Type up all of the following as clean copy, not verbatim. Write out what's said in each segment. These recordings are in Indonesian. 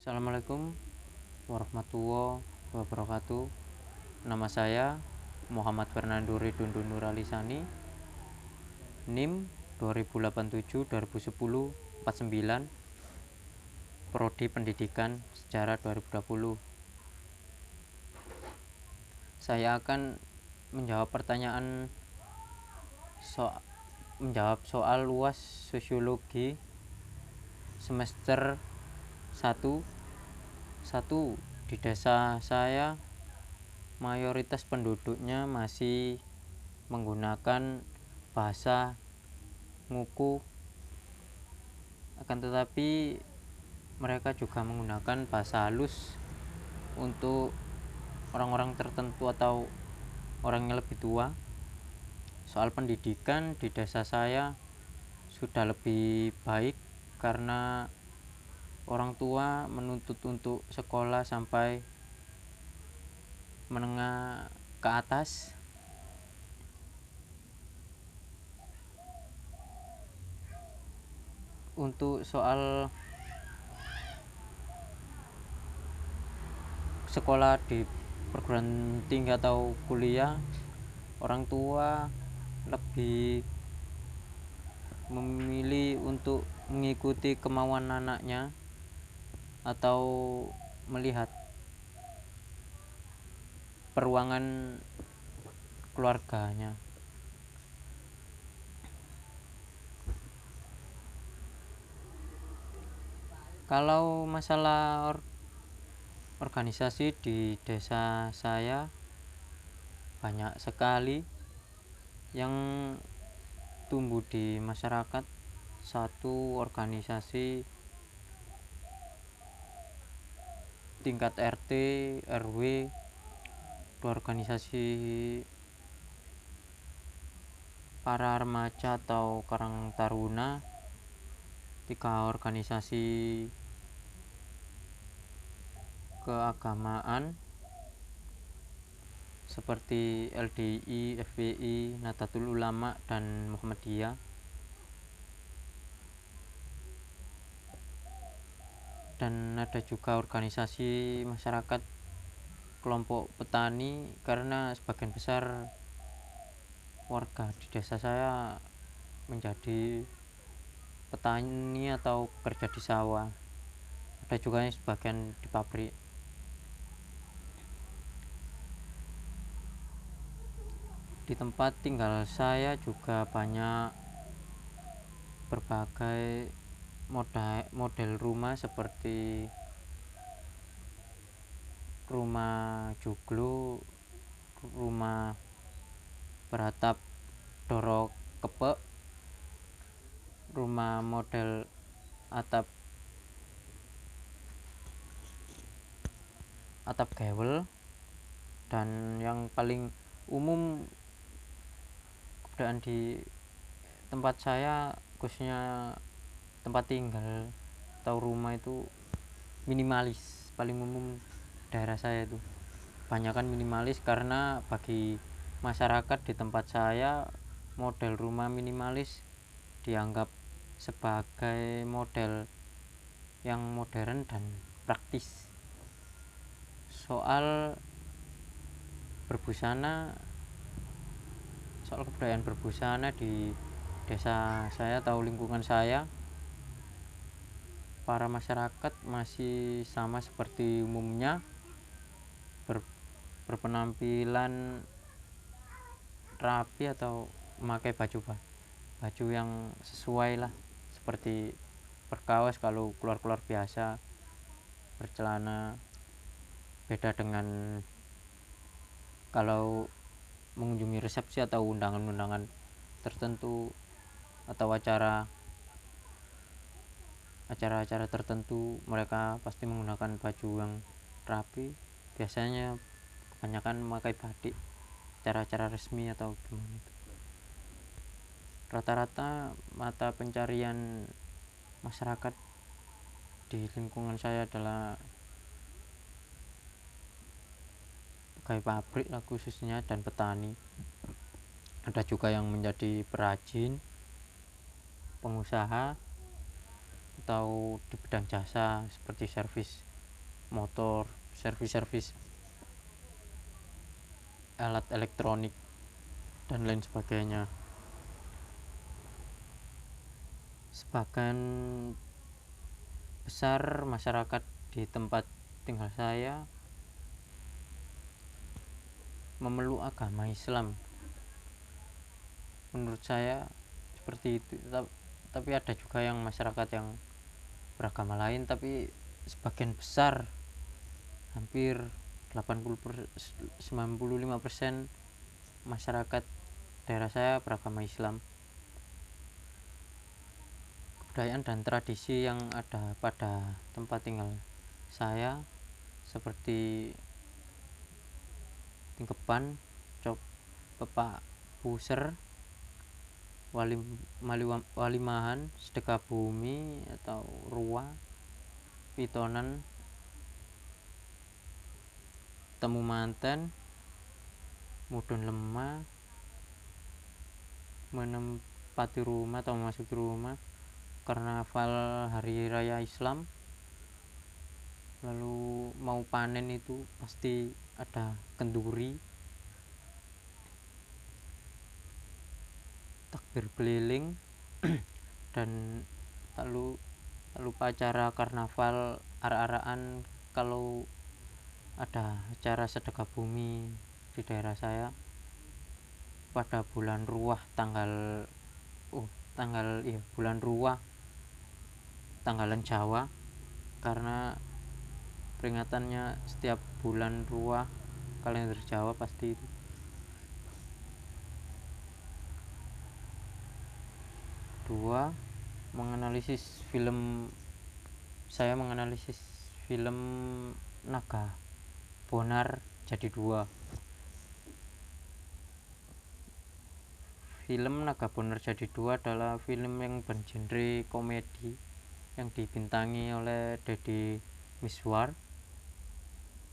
Assalamualaikum warahmatullahi wabarakatuh. Nama saya Muhammad Fernando Ridundu Nuralisani, NIM 2087-2010-49, Prodi Pendidikan Sejarah 2020. Saya akan menjawab soal luas sosiologi semester 1. Di desa saya mayoritas penduduknya masih menggunakan bahasa Nguku, akan tetapi mereka juga menggunakan bahasa halus untuk orang-orang tertentu atau orang yang lebih tua. Soal pendidikan di desa saya sudah lebih baik karena orang tua menuntut untuk sekolah sampai menengah ke atas. Untuk soal sekolah di perguruan tinggi atau kuliah, orang tua lebih memilih untuk mengikuti kemauan anaknya atau melihat peruangan keluarganya. Kalau masalah organisasi di desa saya banyak sekali yang tumbuh di masyarakat. Satu, organisasi tingkat RT, RW. Dua, organisasi para remaja atau Karang Taruna. Tiga, organisasi keagamaan seperti LDI, FPI, Nahdlatul Ulama, dan Muhammadiyah. Dan ada juga organisasi masyarakat kelompok petani, karena sebagian besar warga di desa saya menjadi petani atau kerja di sawah. Ada juga yang sebagian di pabrik. Di tempat tinggal saya juga banyak berbagai model rumah seperti rumah joglo, rumah beratap dorok kepek, rumah model atap gewel, dan yang paling umum keberadaan di tempat saya, khususnya tempat tinggal atau rumah, itu minimalis. Paling umum daerah saya itu banyakan minimalis, karena bagi masyarakat di tempat saya model rumah minimalis dianggap sebagai model yang modern dan praktis. Soal kebudayaan berbusana di desa saya atau lingkungan saya, para masyarakat masih sama seperti umumnya, berpenampilan rapi atau memakai baju yang sesuai lah, seperti berkaos kalau keluar biasa, bercelana. Beda dengan kalau mengunjungi resepsi atau undangan-undangan tertentu atau acara-acara tertentu, mereka pasti menggunakan baju yang rapi. Biasanya kebanyakan memakai batik acara-acara resmi atau gimana itu. Rata-rata mata pencarian masyarakat di lingkungan saya adalah pegawai pabrik lah khususnya, dan petani. Ada juga yang menjadi perajin, pengusaha, atau di bidang jasa seperti servis motor, servis-servis alat elektronik dan lain sebagainya. Sebagian besar masyarakat di tempat tinggal saya memeluk agama Islam. Menurut saya seperti itu, tapi ada juga yang masyarakat yang beragama lain, tapi sebagian besar hampir 95% masyarakat daerah saya beragama Islam. Kebudayaan dan tradisi yang ada pada tempat tinggal saya seperti tingkeban, cop, pepak puser, walimahan, sedekah bumi atau ruah, pitonan, temu manten, mudun lemah, menempati rumah atau memasuki rumah, karnaval hari raya Islam, lalu mau panen itu pasti ada kenduri, takbir keliling dan tak lupa acara karnaval arak-arakan. Kalau ada acara sedekah bumi di daerah saya pada bulan ruah bulan ruah tanggalan Jawa, karena peringatannya setiap bulan ruah kalender Jawa pasti itu. Dua, saya menganalisis film Naga Bonar jadi dua. Film Naga Bonar jadi dua adalah film yang bergenre komedi yang dibintangi oleh Deddy Miswar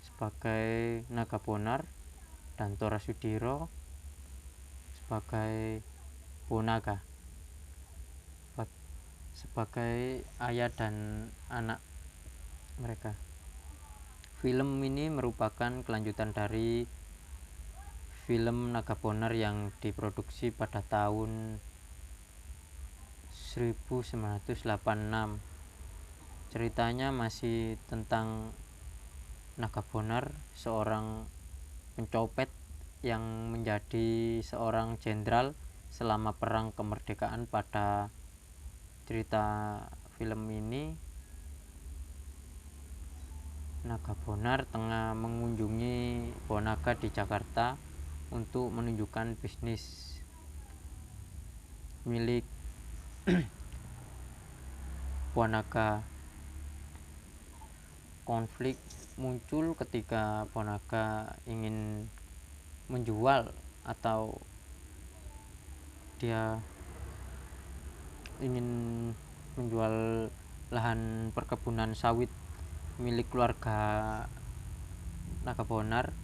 sebagai Naga Bonar dan Tora Sudiro sebagai Bonaga, sebagai ayah dan anak mereka. Film ini merupakan kelanjutan dari film Naga Bonar yang diproduksi pada tahun 1986. Ceritanya masih tentang Naga Bonar, seorang pencopet yang menjadi seorang jenderal selama perang kemerdekaan. Pada cerita film ini, Naga Bonar tengah mengunjungi Bonaga di Jakarta untuk menunjukkan bisnis milik Bonaga. Konflik muncul ketika Bonaga ingin menjual atau dia ingin menjual lahan perkebunan sawit milik keluarga Naga Bonar.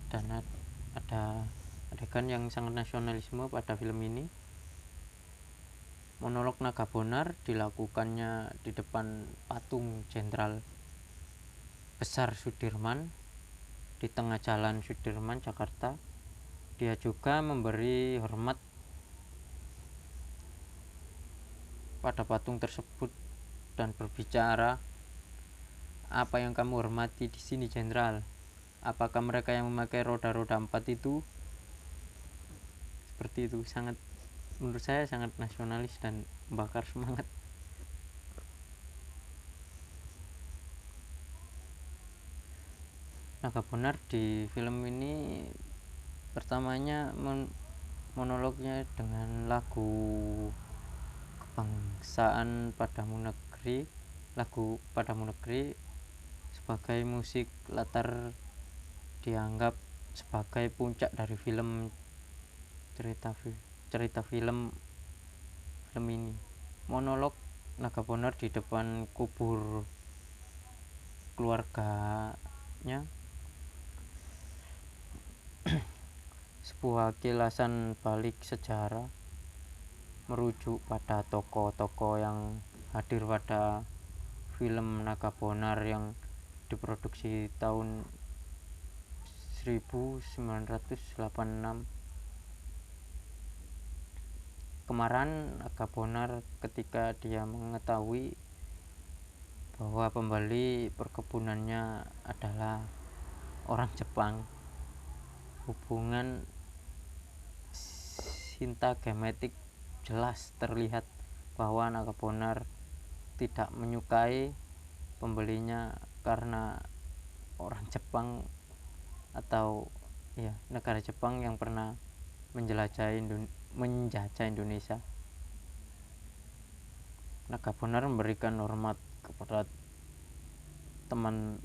Dan ada adegan yang sangat nasionalisme pada film ini. Monolog Naga Bonar dilakukannya di depan patung Jenderal Besar Sudirman di tengah jalan Sudirman, Jakarta. Dia juga memberi hormat pada patung tersebut dan berbicara, "Apa yang kamu hormati di sini, Jenderal? Apakah mereka yang memakai roda-roda 4 itu?" Seperti itu. Menurut saya sangat nasionalis dan membakar semangat. Naga Bonar di film ini pertamanya monolognya dengan lagu kebangsaan lagu Padamu Negeri sebagai musik latar, dianggap sebagai puncak dari cerita film ini. Monolog Naga Bonar di depan kubur keluarganya sebuah kilasan balik sejarah, merujuk pada tokoh-tokoh yang hadir pada film Naga Bonar yang diproduksi tahun 1986. Kemarahan Naga Bonar ketika dia mengetahui bahwa pembeli perkebunannya adalah orang Jepang. Hubungan cinta genetik jelas terlihat bahwa Naga Bonar tidak menyukai pembelinya karena orang Jepang atau negara Jepang yang pernah menjajah Indonesia. Naga Bonar memberikan hormat kepada taman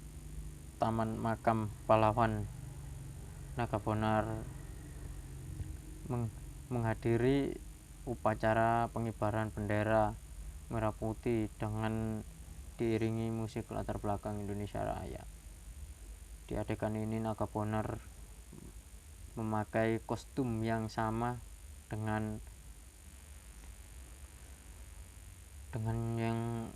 makam pahlawan. Naga Bonar menghadiri upacara pengibaran bendera merah putih dengan diiringi musik latar belakang Indonesia Raya. Di adegan ini Naga Bonar memakai kostum yang sama dengan yang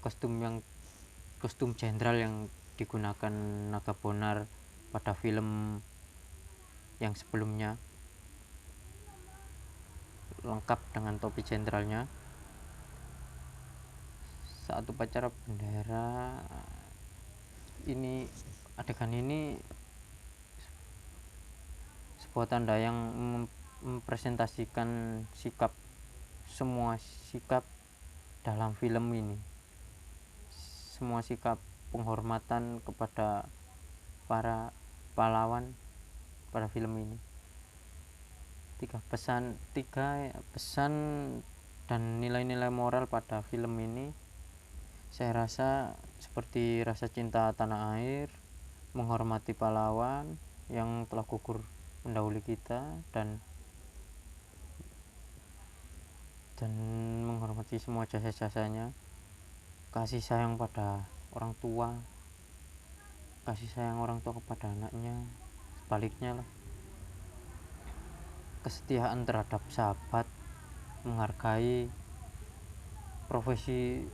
kostum jenderal yang digunakan Naga Bonar pada film yang sebelumnya, lengkap dengan topi jenderalnya. Saat upacara bendera ini, adegan ini sebuah tanda yang mempresentasikan semua sikap dalam film ini, semua sikap penghormatan kepada para pahlawan pada film ini. Tiga pesan dan nilai-nilai moral pada film ini saya rasa seperti rasa cinta tanah air, menghormati pahlawan yang telah gugur mendahului kita, dan menghormati semua jasa-jasanya, kasih sayang pada orang tua, kasih sayang orang tua kepada anaknya, sebaliknya lah, kesetiaan terhadap sahabat, menghargai profesi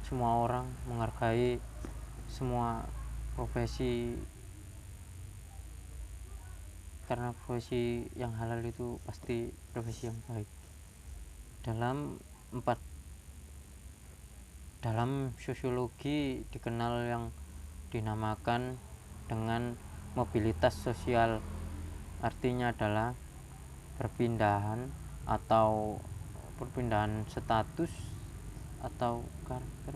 semua orang, menghargai semua profesi, karena profesi yang halal itu pasti profesi yang baik. Dalam sosiologi dikenal yang dinamakan dengan mobilitas sosial, artinya adalah perpindahan status atau karakter,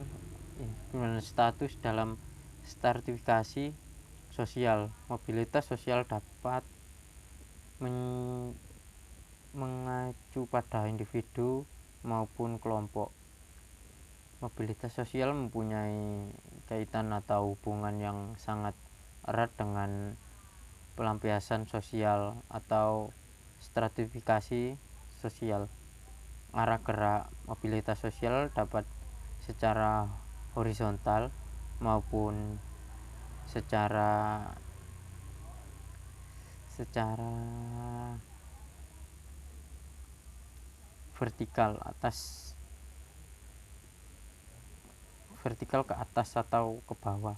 status dalam stratifikasi sosial. Mobilitas sosial dapat mengacu pada individu maupun kelompok. Mobilitas sosial mempunyai kaitan atau hubungan yang sangat erat dengan pelampiasan sosial atau stratifikasi sosial. Arah gerak mobilitas sosial dapat secara horizontal maupun secara vertikal ke atas atau ke bawah.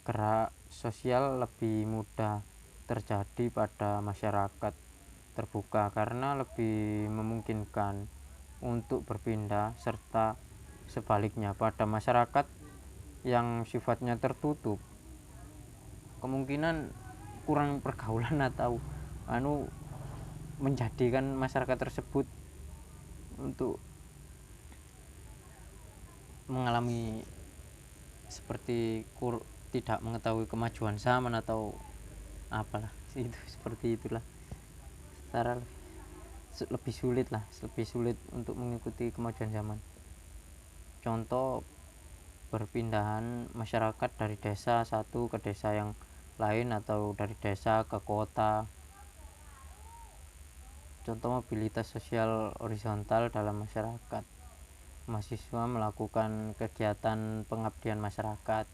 Gerak sosial lebih mudah terjadi pada masyarakat terbuka karena lebih memungkinkan untuk berpindah, serta sebaliknya pada masyarakat yang sifatnya tertutup, kemungkinan kurang pergaulan atau menjadikan masyarakat tersebut untuk mengalami seperti tidak mengetahui kemajuan zaman atau apalah itu, seperti itulah, secara lebih sulit untuk mengikuti kemajuan zaman. Contoh, perpindahan masyarakat dari desa satu ke desa yang lain atau dari desa ke kota. Contoh mobilitas sosial horizontal dalam masyarakat, mahasiswa melakukan kegiatan pengabdian masyarakat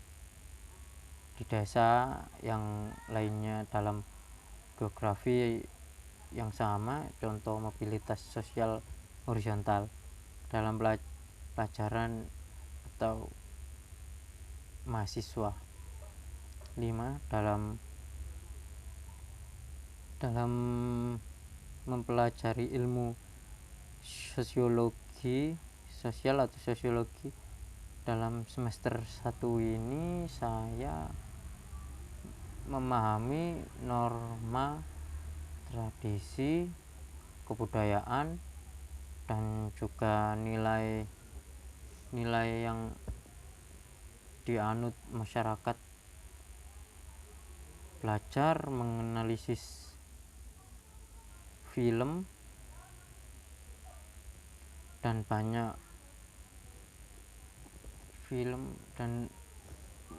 di desa yang lainnya dalam geografi yang sama. Contoh mobilitas sosial horizontal dalam pelajaran atau mahasiswa. 5. Dalam mempelajari ilmu sosiologi sosial atau sosiologi dalam semester 1 ini saya memahami norma, tradisi, kebudayaan, dan juga nilai yang dianut masyarakat. Belajar menganalisis film dan banyak film dan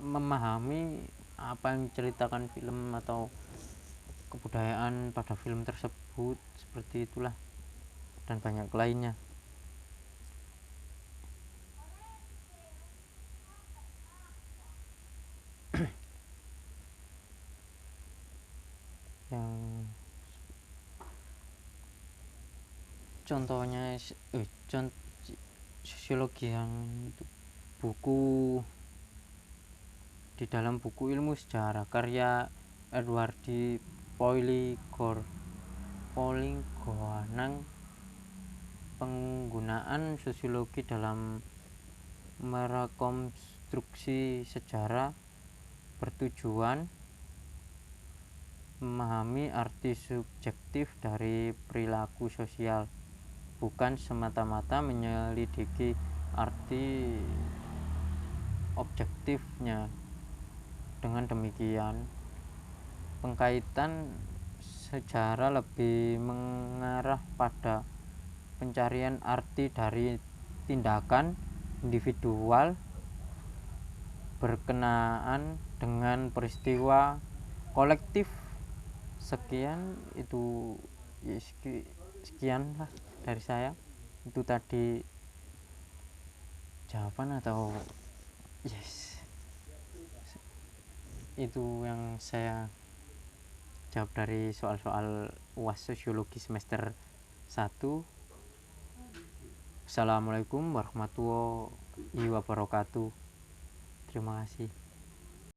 memahami apa yang diceritakan film atau kebudayaan pada film tersebut, seperti itulah, dan banyak lainnya. Yang contohnya sosiologi yang buku di dalam buku ilmu sejarah karya Edward D. Poling-Goanang, penggunaan sosiologi dalam merekonstruksi sejarah bertujuan memahami arti subjektif dari perilaku sosial, bukan semata-mata menyelidiki arti objektifnya. Dengan demikian, pengkaitan sejarah lebih mengarah pada pencarian arti dari tindakan individual berkenaan dengan peristiwa kolektif. Sekian lah dari saya. Itu tadi jawaban atau itu yang saya jawab dari soal-soal UAS sosiologi semester 1. Assalamualaikum warahmatullahi wabarakatuh. Terima kasih.